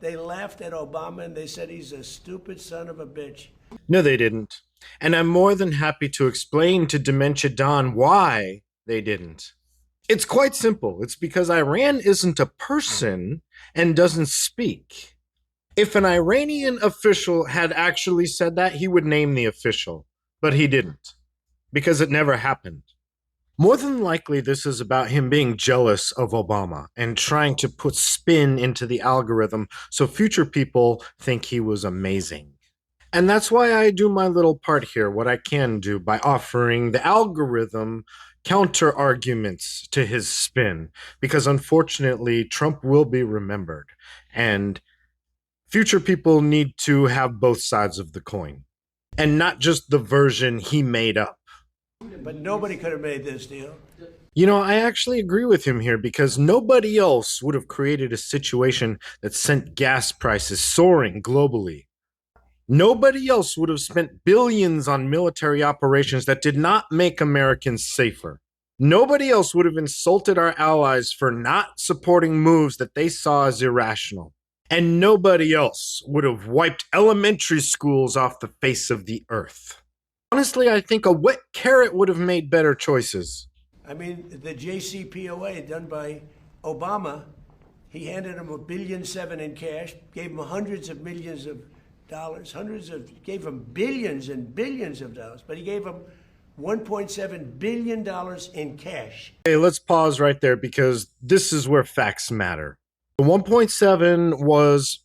They laughed at Obama and they said he's a stupid son of a bitch. No, they didn't. And I'm more than happy to explain to Dementia Don why they didn't. It's quite simple. It's because Iran isn't a person and doesn't speak. If an Iranian official had actually said that, he would name the official, but he didn't, because it never happened. More than likely, this is about him being jealous of Obama and trying to put spin into the algorithm so future people think he was amazing. And that's why I do my little part here, what I can do by offering the algorithm counter arguments to his spin, because unfortunately, Trump will be remembered. And future people need to have both sides of the coin and not just the version he made up. But nobody could have made this deal. You know, I actually agree with him here because nobody else would have created a situation that sent gas prices soaring globally. Nobody else would have spent billions on military operations that did not make Americans safer. Nobody else would have insulted our allies for not supporting moves that they saw as irrational. And nobody else would have wiped elementary schools off the face of the earth. Honestly, I think a wet carrot would have made better choices. I mean, the JCPOA done by Obama, he handed him $1.7 billion in cash, gave him hundreds of millions of dollars, gave him billions and billions of dollars, but he gave him $1.7 billion in cash. Hey, let's pause right there because this is where facts matter. The 1.7 was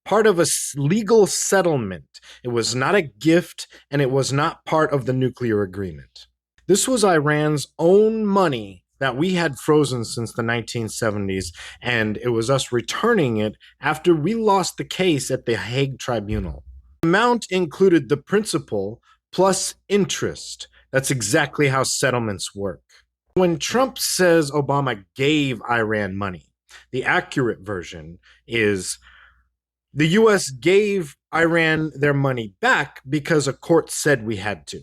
part of a legal settlement. It was not a gift, and it was not part of the nuclear agreement. This was Iran's own money that we had frozen since the 1970s, and it was us returning it after we lost the case at the Hague Tribunal. The amount included the principal plus interest. That's exactly how settlements work. When Trump says Obama gave Iran money, the accurate version is the US gave Iran their money back because a court said we had to.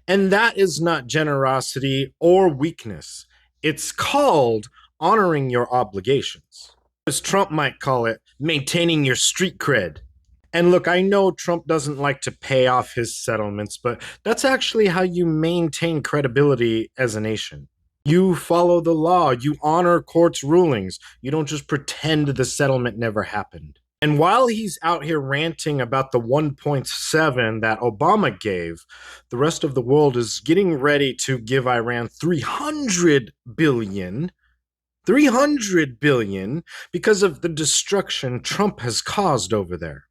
And that is not generosity or weakness. It's called honoring your obligations. As Trump might call it, maintaining your street cred. And look, I know Trump doesn't like to pay off his settlements, but that's actually how you maintain credibility as a nation. You follow the law, you honor court's rulings, you don't just pretend the settlement never happened. And while he's out here ranting about the 1.7 that Obama gave, the rest of the world is getting ready to give Iran 300 billion because of the destruction Trump has caused over there.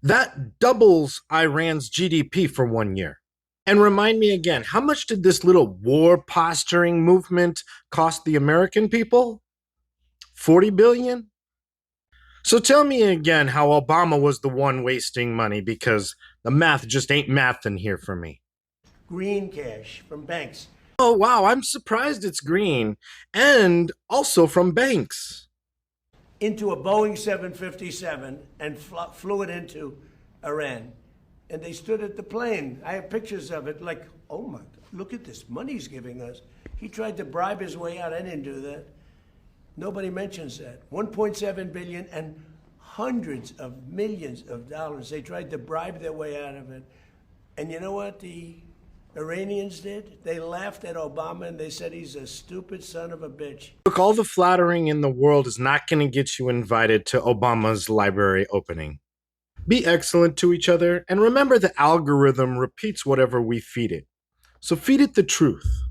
That doubles Iran's GDP for 1 year. And remind me again, how much did this little war posturing movement cost the American people? 40 billion? So tell me again how Obama was the one wasting money, because the math just ain't mathin' here for me. Green cash from banks. Oh, wow, I'm surprised it's green. And also from banks. Into a Boeing 757 and flew it into Iran. And they stood at the plane. I have pictures of it, like, oh my, look at this money he's giving us. He tried to bribe his way out. I didn't do that. Nobody mentions that. 1.7 billion and hundreds of millions of dollars. They tried to bribe their way out of it. And you know what the Iranians did? They laughed at Obama and they said he's a stupid son of a bitch. Look, all the flattering in the world is not going to get you invited to Obama's library opening. Be excellent to each other, and remember the algorithm repeats whatever we feed it. So feed it the truth.